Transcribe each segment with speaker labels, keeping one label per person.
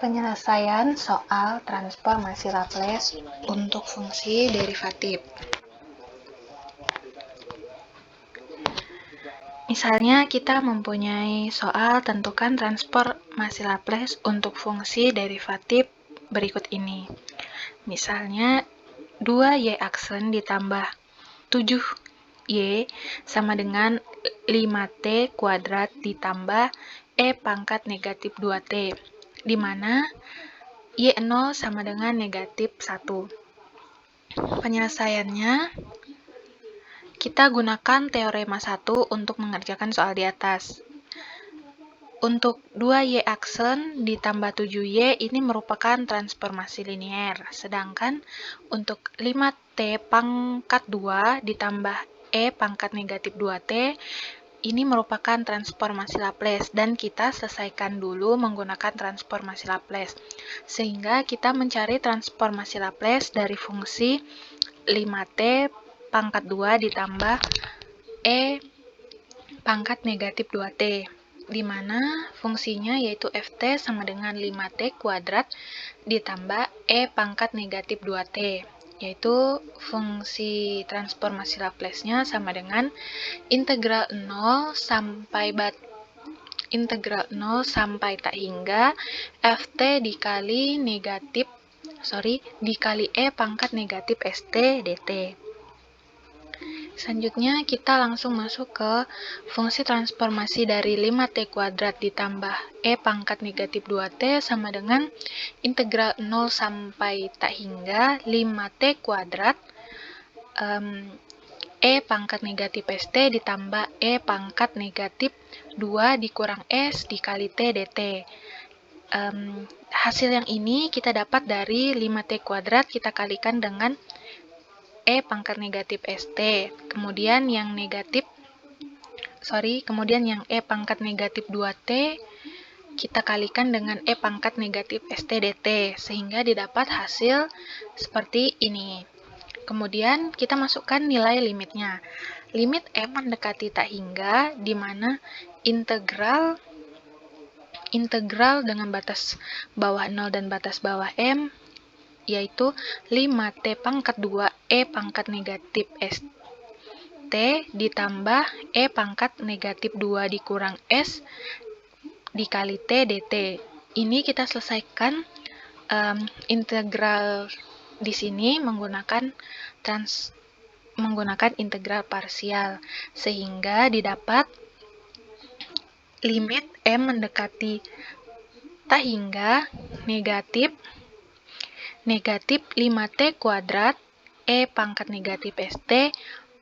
Speaker 1: Penyelesaian soal transformasi Laplace untuk fungsi derivatif. Misalnya kita mempunyai soal tentukan transformasi Laplace untuk fungsi derivatif berikut ini. Misalnya 2y aksen ditambah 7y sama dengan 5t kuadrat ditambah e pangkat negatif 2t, di mana y0 sama dengan negatif 1. Penyelesaiannya, kita gunakan teorema 1 untuk mengerjakan soal di atas. Untuk 2y aksen ditambah 7y ini merupakan transformasi linier, sedangkan untuk 5t pangkat 2 ditambah e pangkat negatif 2t ini merupakan transformasi Laplace, dan kita selesaikan dulu menggunakan transformasi Laplace. Sehingga kita mencari transformasi Laplace dari fungsi 5t pangkat 2 ditambah e pangkat negatif 2t, di mana fungsinya yaitu ft sama dengan 5t kuadrat ditambah e pangkat negatif 2t, yaitu fungsi transformasi Laplace-nya sama dengan integral 0 sampai tak hingga ft dikali e pangkat negatif st dt. Selanjutnya kita langsung masuk ke fungsi transformasi dari 5t kuadrat ditambah e pangkat negatif 2t sama dengan integral 0 sampai tak hingga 5t kuadrat e pangkat negatif st ditambah e pangkat negatif 2 dikurang s dikali t dt. Hasil yang ini kita dapat dari 5t kuadrat kita kalikan dengan e pangkat negatif st, kemudian yang e pangkat negatif 2t kita kalikan dengan e pangkat negatif st dt, sehingga didapat hasil seperti ini. Kemudian kita masukkan nilai limitnya. Limit m mendekati tak hingga, di mana integral dengan batas bawah 0 dan batas bawah m yaitu 5t pangkat 2 e pangkat negatif st ditambah e pangkat negatif 2 dikurang s dikali t dt. Ini kita selesaikan integral di sini menggunakan integral parsial, sehingga didapat limit m mendekati tak hingga negatif 5t kuadrat e pangkat negatif st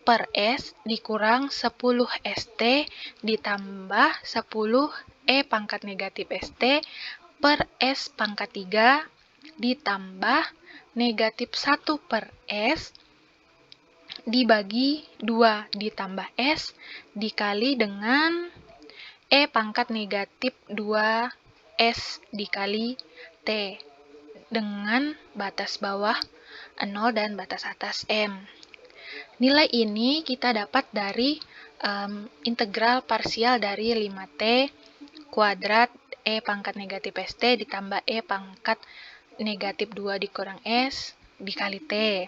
Speaker 1: per s dikurang 10 st ditambah 10 e pangkat negatif st per s pangkat 3 ditambah negatif 1 per s dibagi 2 ditambah s dikali dengan e pangkat negatif 2 s dikali t dengan batas bawah 0 dan batas atas m. Nilai ini kita dapat dari integral parsial dari 5t kuadrat e pangkat negatif st ditambah e pangkat negatif 2 dikurang s dikali t.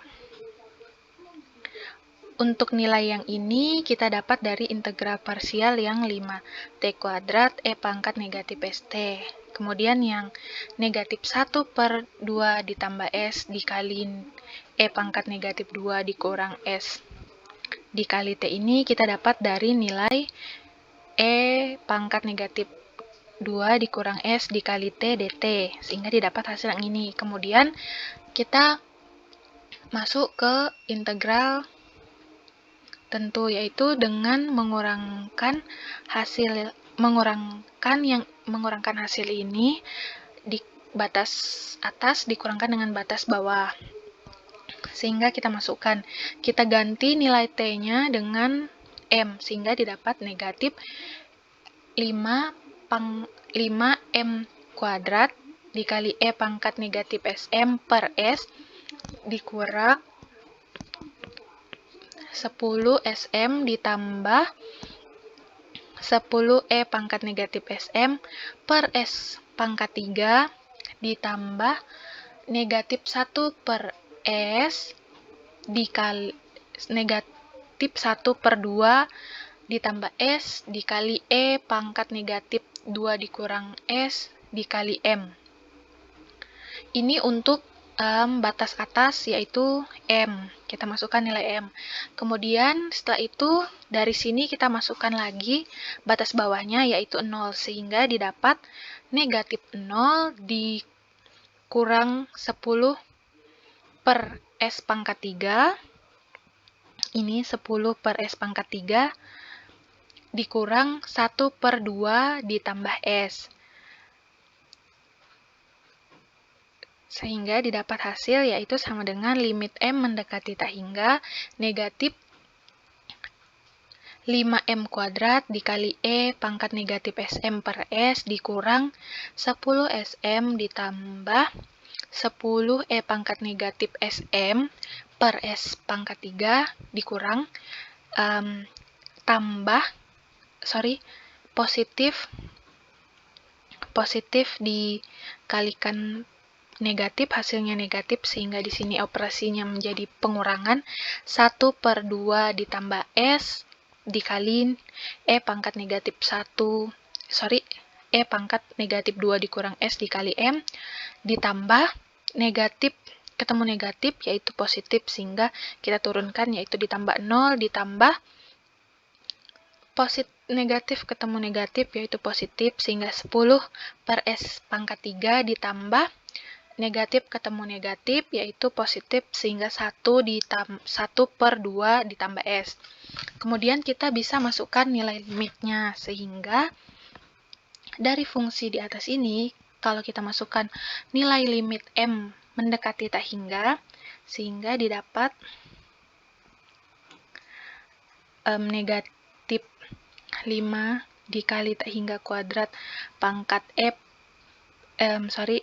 Speaker 1: Untuk nilai yang ini kita dapat dari integral parsial yang 5t kuadrat e pangkat negatif st. Kemudian yang negatif 1 per 2 ditambah s dikali e pangkat negatif 2 dikurang s dikali t ini kita dapat dari nilai e pangkat negatif 2 dikurang s dikali t dt, sehingga didapat hasil yang ini. Kemudian kita masuk ke integral tentu, yaitu dengan mengurangkan hasil ini di batas atas dikurangkan dengan batas bawah, sehingga kita ganti nilai t-nya dengan m, sehingga didapat negatif 5m kuadrat dikali e pangkat negatif sm per s dikurang 10 sm ditambah 10 e pangkat negatif sm per s pangkat 3 ditambah negatif 1 per S dikali negatif 1 per 2 ditambah S dikali E pangkat negatif 2 dikurang S dikali M. Ini untuk batas atas yaitu M. Kita masukkan nilai M. Kemudian setelah itu dari sini kita masukkan lagi batas bawahnya yaitu 0 sehingga didapat negatif 0 dikurang 10 per S pangkat 3. Ini 10 per S pangkat 3 dikurang 1 per 2 ditambah S. Sehingga didapat hasil yaitu sama dengan limit M mendekati tak hingga negatif 5M kuadrat dikali E pangkat negatif SM per S dikurang 10 SM ditambah 10 E pangkat negatif SM per S pangkat 3 dikurang positif dikalikan negatif, hasilnya negatif, sehingga di sini operasinya menjadi pengurangan 1 per 2 ditambah S dikali E pangkat negatif 2 dikurang S dikali M ditambah negatif ketemu negatif yaitu positif, sehingga kita turunkan yaitu ditambah 0 ditambah negatif ketemu negatif yaitu positif, sehingga 10 per S pangkat 3 ditambah negatif ketemu negatif yaitu positif, sehingga 1 per 2 ditambah S. Kemudian kita bisa masukkan nilai limitnya, sehingga dari fungsi di atas ini kalau kita masukkan nilai limit M mendekati tak hingga, sehingga didapat negatif 5 dikali tak hingga kuadrat pangkat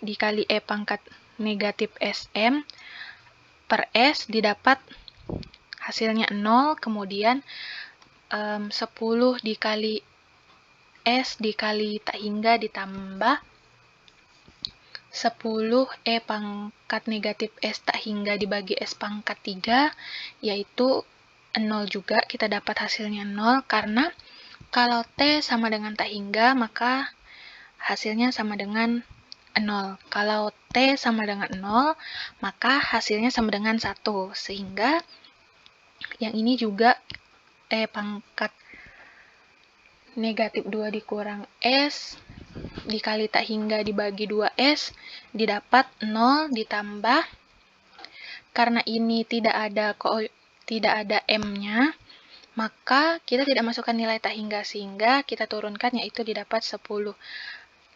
Speaker 1: dikali E pangkat negatif SM per S didapat hasilnya 0, kemudian 10 dikali S dikali tak hingga ditambah 10 E pangkat negatif S tak hingga dibagi S pangkat 3 yaitu 0 juga, kita dapat hasilnya 0 karena kalau T sama dengan tak hingga maka hasilnya sama dengan 0. Kalau T sama dengan 0, maka hasilnya sama dengan 1. Sehingga yang ini juga E pangkat negatif 2 dikurang S dikali tak hingga dibagi 2S didapat 0 ditambah, karena ini tidak ada M-nya, maka kita tidak masukkan nilai tak hingga, sehingga kita turunkan yaitu didapat 10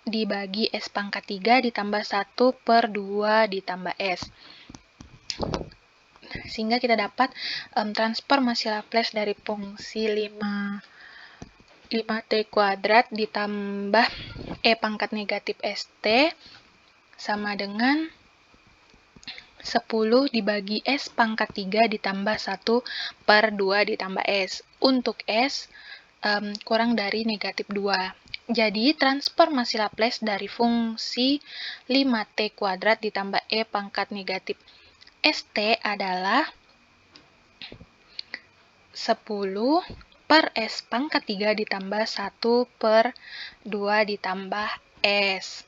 Speaker 1: dibagi S pangkat 3 ditambah 1 per 2 ditambah S. Sehingga kita dapat transformasi Laplace dari fungsi 5T kuadrat ditambah E pangkat negatif ST sama dengan 10 dibagi S pangkat 3 ditambah 1 per 2 ditambah S. Untuk S kurang dari negatif 2. Jadi, transformasi Laplace dari fungsi 5T kuadrat ditambah E pangkat negatif ST adalah 10 per S pangkat 3 ditambah 1 per 2 ditambah S.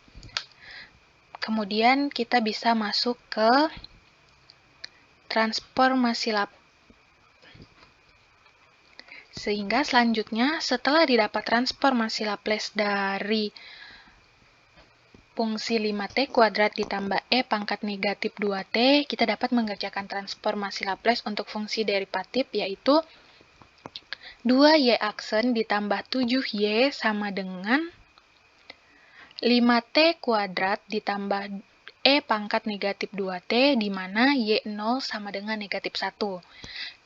Speaker 1: Kemudian kita bisa masuk ke transformasi Laplace. Sehingga selanjutnya setelah didapat transformasi Laplace dari fungsi 5T kuadrat ditambah E pangkat negatif 2T, kita dapat mengerjakan transformasi Laplace untuk fungsi derivatif, yaitu 2Y aksen ditambah 7Y sama dengan 5T kuadrat ditambah E pangkat negatif 2T, di mana Y0 sama dengan negatif 1.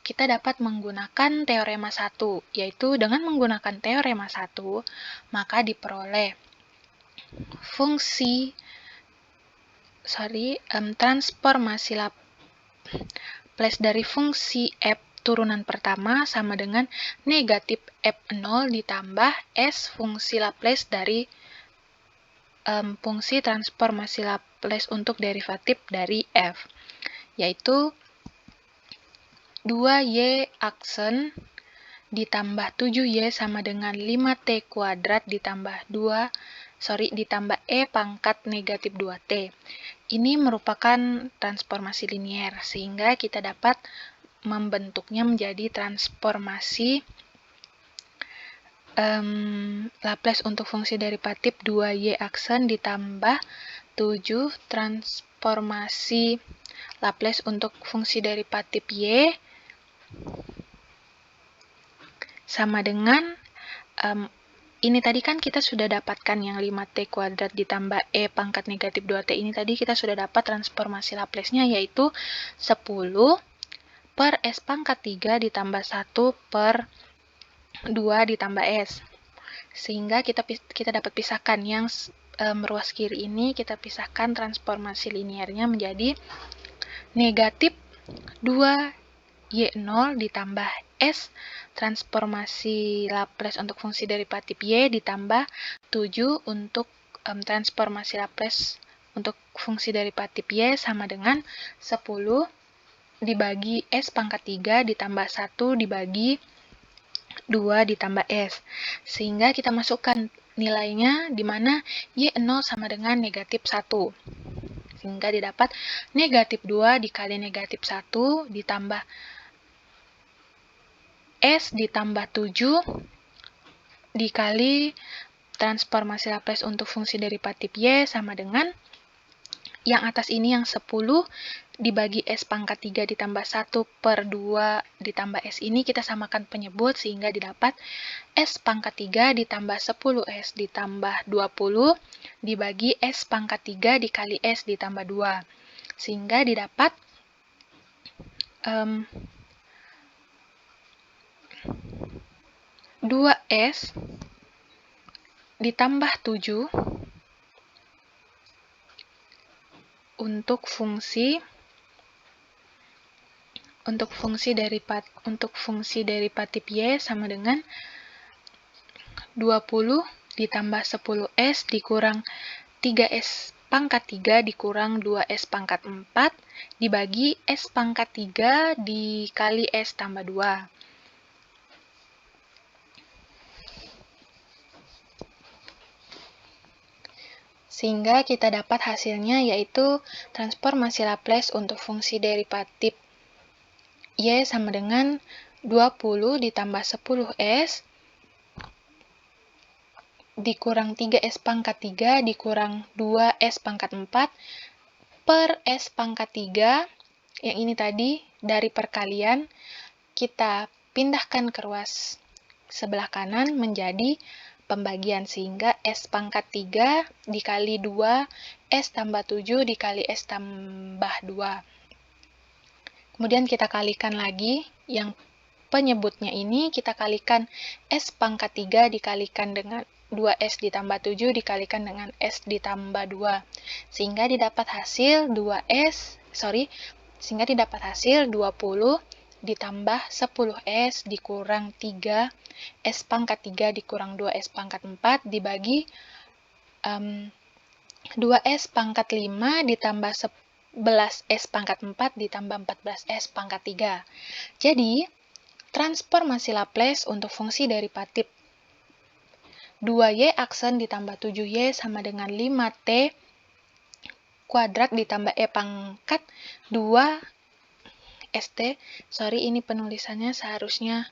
Speaker 1: Kita dapat menggunakan teorema 1, yaitu dengan menggunakan teorema 1, maka diperoleh transformasi Laplace dari fungsi F turunan pertama sama dengan negatif F0 ditambah S fungsi Laplace dari fungsi transformasi Laplace untuk derivatif dari f, yaitu 2y aksen ditambah 7y sama dengan 5t kuadrat ditambah ditambah e pangkat negatif 2t. Ini merupakan transformasi linier, sehingga kita dapat membentuknya menjadi transformasi Laplace untuk fungsi derivatif 2y aksen ditambah 7 transformasi Laplace untuk fungsi derivatif y sama dengan ini tadi kan kita sudah dapatkan yang 5t kuadrat ditambah e pangkat negatif 2t ini tadi kita sudah dapat transformasi Laplace-nya, yaitu 10 per s pangkat 3 ditambah 1 per 2 ditambah s. Sehingga kita dapat pisahkan yang ruas kiri ini, kita pisahkan transformasi liniernya menjadi negatif 2y0 ditambah s transformasi Laplace untuk fungsi derivatif y ditambah 7 untuk transformasi Laplace untuk fungsi derivatif y sama dengan 10 dibagi s pangkat 3 ditambah 1 dibagi 2 ditambah s. Sehingga kita masukkan nilainya di mana y0 sama dengan negatif 1. Sehingga didapat negatif 2 dikali negatif 1 ditambah s ditambah 7 dikali transformasi Laplace untuk fungsi derivatif y sama dengan yang atas ini yang 10 dibagi s pangkat 3 ditambah 1 per 2 ditambah s ini kita samakan penyebut sehingga didapat s pangkat 3 ditambah 10s ditambah 20 dibagi s pangkat 3 dikali s ditambah 2. Sehingga didapat 2s ditambah 7 untuk fungsi derivatif y sama dengan 20 ditambah 10s dikurang 3s pangkat 3 dikurang 2s pangkat 4 dibagi s pangkat 3 dikali s tambah 2. Sehingga kita dapat hasilnya yaitu transformasi Laplace untuk fungsi derivatif y sama dengan 20 ditambah 10s dikurang 3s pangkat 3 dikurang 2s pangkat 4 per s pangkat 3. Yang ini tadi dari perkalian kita pindahkan ke ruas sebelah kanan menjadi pembagian, sehingga s pangkat 3 dikali 2 s tambah 7 dikali s tambah 2. Kemudian kita kalikan lagi yang penyebutnya ini, kita kalikan s pangkat 3 dikalikan dengan 2s ditambah 7 dikalikan dengan s ditambah 2. Sehingga didapat hasil 20 ditambah 10s dikurang 3 s pangkat 3 dikurang 2s pangkat 4 dibagi 2s pangkat 5 ditambah 11s pangkat 4 ditambah 14s pangkat 3. Jadi, transformasi Laplace untuk fungsi derivatif 2y aksen ditambah 7y sama dengan 5t kuadrat ditambah e pangkat 2 st, ini penulisannya seharusnya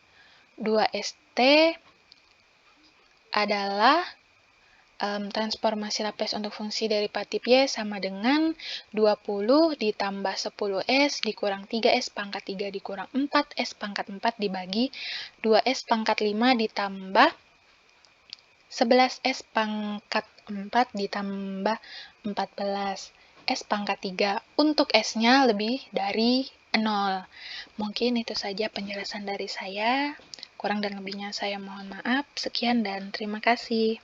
Speaker 1: 2st adalah transformasi Laplace untuk fungsi derivatif y sama dengan 20 ditambah 10s dikurang 3s pangkat 3 dikurang 4s pangkat 4 dibagi 2s pangkat 5 ditambah 11s pangkat 4 ditambah 14s pangkat 3. Untuk s-nya lebih dari 0. Mungkin itu saja penjelasan dari saya. Kurang dan lebihnya saya mohon maaf. Sekian dan terima kasih.